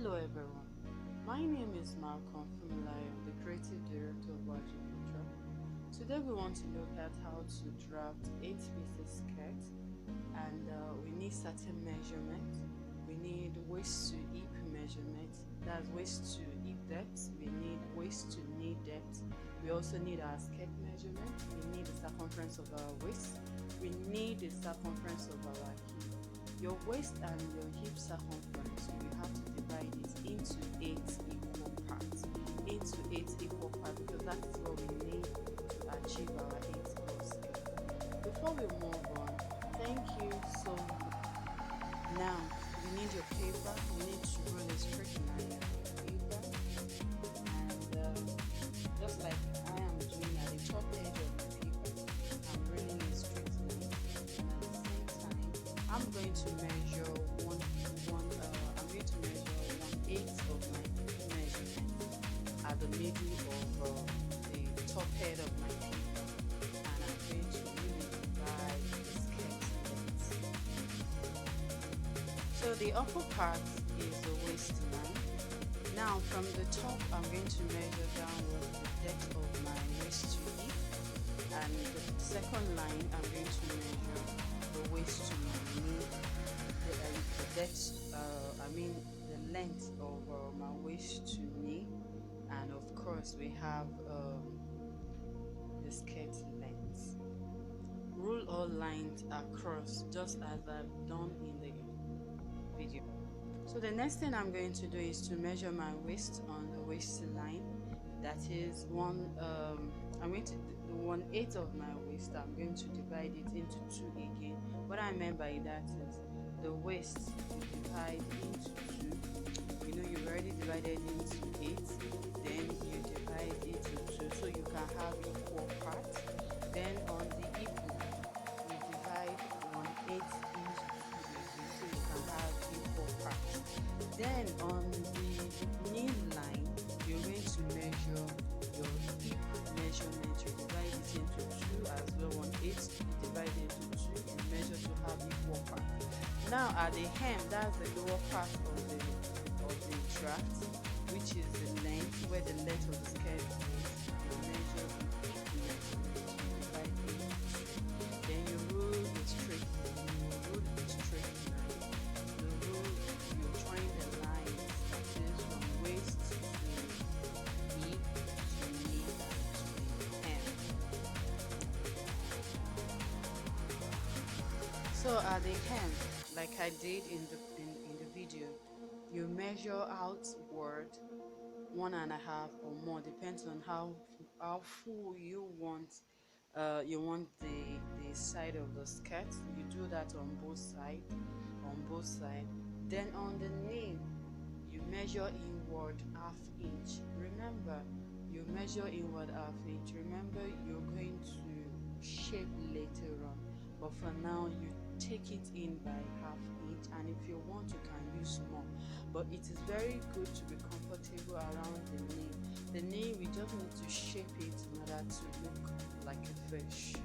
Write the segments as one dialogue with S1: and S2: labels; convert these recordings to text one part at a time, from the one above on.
S1: Hello everyone, my name is Malcolm Fumilayo, the Creative Director of Agriculture. Today we want to look at how to draft 8 pieces skirt, and we need certain measurements. We need waist to hip measurement, that's waist to hip depth. We need waist to knee depth. We also need our skirt measurement. We need the circumference of our waist. We need the circumference of our hip. Your waist and your hip circumference, you have to divide it into 8 equal parts, because that is what we need to achieve our 8 goals. Before we move on, thank you so much. Now, you need your paper, you need to rule a straight line on your paper, and just like I am doing at the top edge of my paper, I'm ruling a straight line, and at the same time, I'm going to measure I'm going to measure 1/8 of my measurement at the middle of the top head of my paper, and I'm going to really divide the skirt length. So the upper part is the waistline. Now from the top, I'm going to measure downward the depth of my waist to hip, and the second line, I'm going to measure the waist to my knee, the depth, the length of my waist to knee, and of course we have the skirt length. Rule all lines across just as I've done in the video. So the next thing I'm going to do is to measure my waist on the waistline. That is I'm going to do 1/8 of my waist. I'm going to divide it into two again. What I meant by that is the waist you divide into two. You know you've already divided into 8, then you divide it into two so you can have equal parts. Then on the hip line, you divide 1/8 into two again so you can have equal parts. Then on the knee line, you're going to measure your hip measurement. You divide it into two as well. 1/8 you divide it into two, you measure to have equal parts. Now at the hem, that's the lower part of the draft, which is the length, where the length of the skirt is. You measure the hip measurement, you divide it into two. Then you rule the straight line. You join the lines, that is from waist to hip to knee and to the hem. So at the hem, like I did in the video, you measure outward 1.5 or more, depends on how full you want the side of the skirt. You do that on both sides. Then on the knee, you measure inward 1/2 inch. Remember, you measure inward 1/2 inch. Remember, you're going to shape later on, but for now you take it in by 1/2 inch, and if you want you can use more, but it is very good to be comfortable around the knee. The knee, we just need to shape it in order to look like a fish.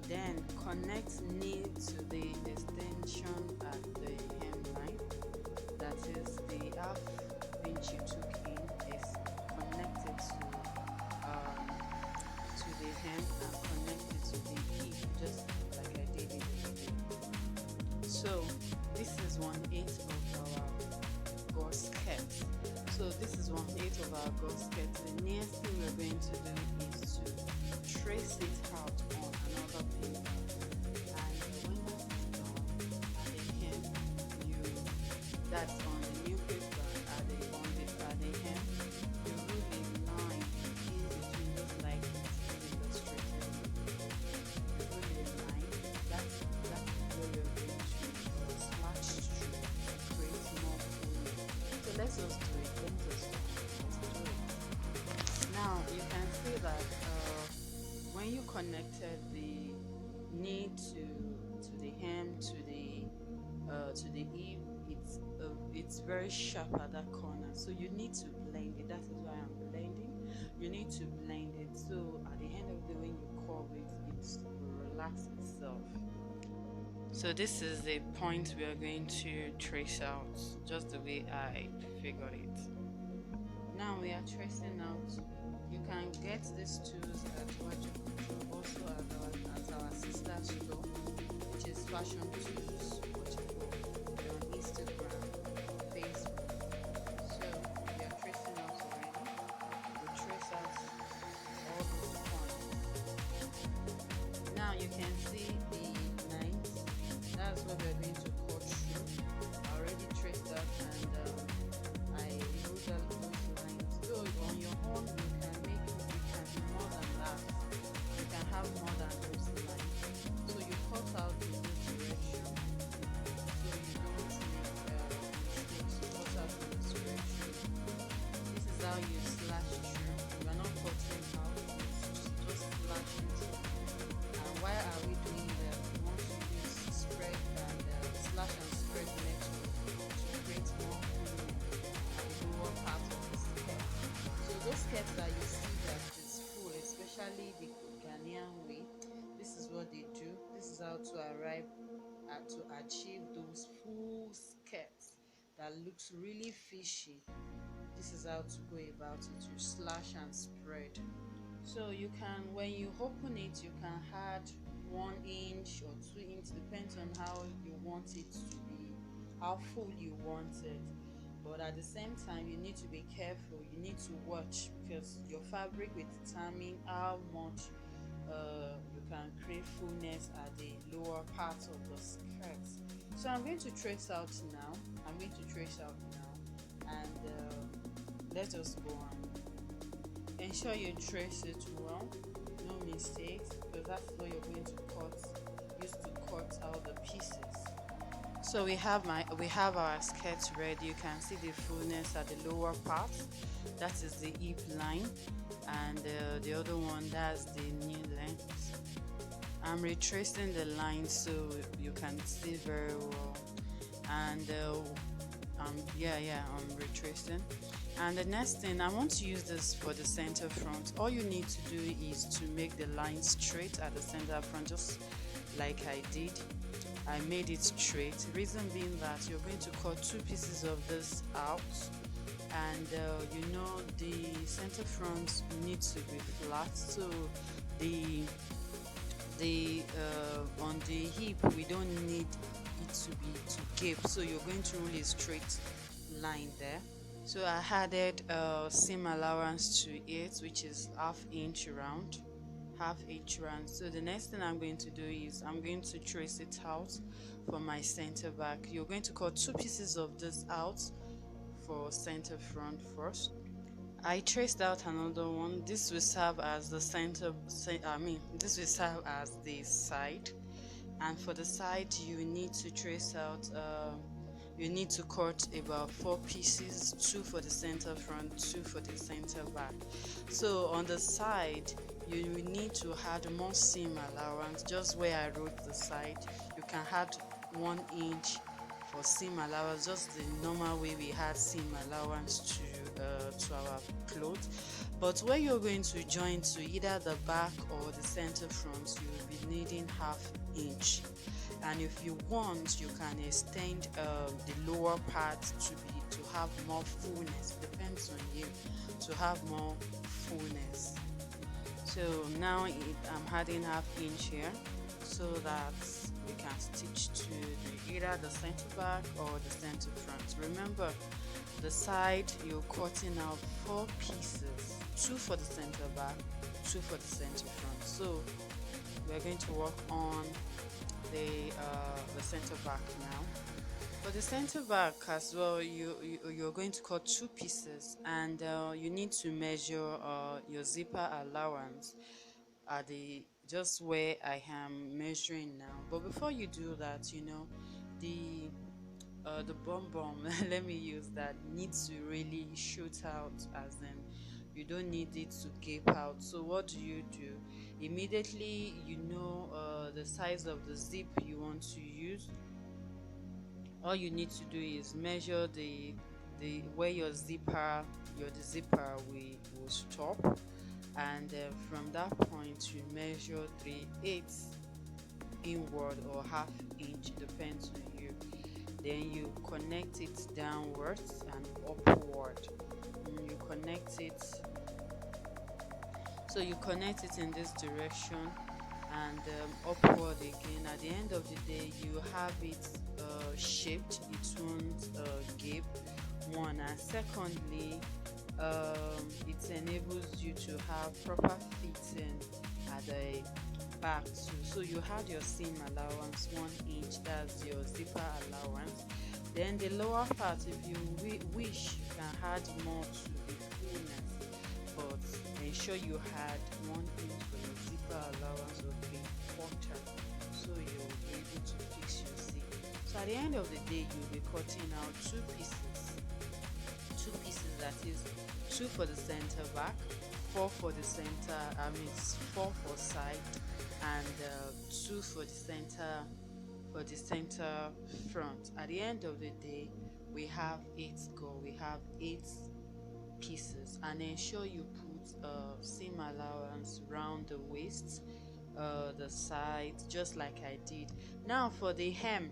S1: Then connect knee to the extension at the hemline. That is the 1/2 inch you took in is connected to the hem and connected to the hip, just like I did in the video. So this is 1/8 of our Gore skirt. So this is 1/8 of our Gore skirt. The next thing we're going to do is to trace it out on another paper. And when that is done, at the hem, that's on the new paper, at the hem, you rule a line in between, just like it's illustrated. You rule a line. That's where we're going to slash through to create more fullness. So let's just do it. Let's do it. Now you can see that when you connected the knee to the hem to the hip, it's very sharp at that corner. So you need to blend it. That is why I'm blending. You need to blend it so at the end of the day when you curve it, it will relax itself. So this is the point we are going to trace out, just the way I figured it. Now we are tracing out. You can get these tools at Waju, also at our sister store, which is Fashion Tools Waju. They're on Instagram, Facebook. So we are tracing out already. We trace out all those points. Now you can see the lines. That's what we're going to cut through. I already traced that, and I wrote out those lines. So on your own, you can be more than that. You can have more than those lines. So you cut out in this direction, so you don't make mistakes. You cut out in this direction. This is how you slash through. You are not cutting out, just slashing through. And why are we doing that? We want to use spread and slash and spread method to create more movement at the lower part of the skirt. So those skirts that you see that is full, especially the Ghanaian way, this is what they do. This is how to arrive at to achieve those full skirts that looks really fishy. This is how to go about it. You slash and spread. So you can, when you open it, you can add 1 inch or 2 inch, depends on how you want it to be, how full you want it. But at the same time, you need to be careful. You need to watch, because your fabric will determine how much you can create fullness at the lower part of the skirt. So I'm going to trace out now. And let us go on. Ensure you trace it well, no mistakes, because that's what you're going to use to cut out the pieces. So we have our skirt ready. You can see the fullness at the lower part. That is the hip line, and the other one, that's the knee length. I'm retracing the line so you can see very well, and I'm retracing. And the next thing, I want to use this for the center front. All you need to do is to make the line straight at the center front, just like I did. I made it straight. Reason being that you're going to cut 2 pieces of this out, and the center front needs to be flat. So the on the hip, we don't need it to gape. So you're going to rule a straight line there. So I added seam allowance to it, which is half inch round. So the next thing I'm going to do is I'm going to trace it out for my center back. You're going to cut 2 pieces of this out for center front first. I traced out another one. This will serve as the this will serve as the side. And for the side, you need to trace out you need to cut about 4 pieces, 2 for the center front, 2 for the center back. So on the side, you will need to add more seam allowance. Just where I wrote the side, you can add 1 inch for seam allowance, just the normal way we had seam allowance to our clothes. But where you're going to join to either the back or the center front, you will be needing half inch. And if you want, you can extend the lower part to have more fullness. Depends on you, to have more fullness. So now I'm adding half inch here, so that we can stitch to either the center back or the center front. Remember, the side, you're cutting out 4 pieces, 2 for the center back, 2 for the center front. So we're going to work on the center back now. For the center back as well, you're going to cut 2 pieces, and you need to measure your zipper allowance at just where I am measuring now. But before you do that, the bum let me use that, needs to really shoot out, as in you don't need it to gape out. So what do? Immediately the size of the zip you want to use. All you need to do is measure the where your zipper will stop, and from that point you measure 3/8 inward or half inch, depends on you. Then you connect it downwards and upward. You connect it, so you connect it in this direction and upward again. At the end of the day, you have it shaped, it won't gape. One, and secondly, it enables you to have proper fitting at the back too. So you had your seam allowance 1 inch, that's your zipper allowance. Then the lower part, if you wish, you can add more to the fullness, but ensure you had 1 inch for your zipper allowance of 3/4, so you'll be able to fix your seam. So at the end of the day, you'll be cutting out two pieces, that is 2 for the center back, 4 for the center, 4 for side, and 2 for the center front. At the end of the day, we have 8 go, we have 8 pieces. And ensure you put seam allowance round the waist, the side, just like I did. Now for the hem,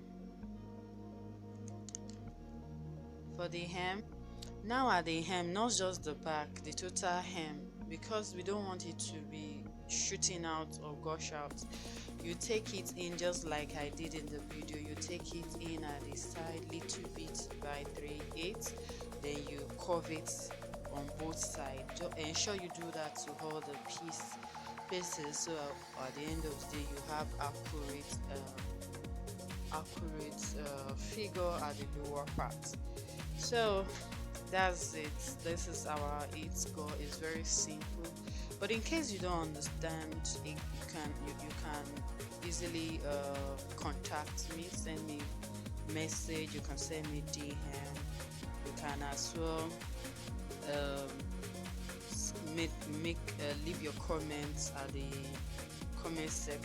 S1: now at the hem, not just the back, the total hem, because we don't want it to be shooting out or gush out. You take it in just like I did in the video. You take it in at the side little bit by 3/8, then you curve it on both sides. Just ensure you do that to all the pieces, so at the end of the day you have accurate figure at the lower part. So that's it. This is our 8 score. It's very simple, but in case you don't understand it, you can easily contact me, send me message, you can send me DM, you can as well leave your comments at the comment section.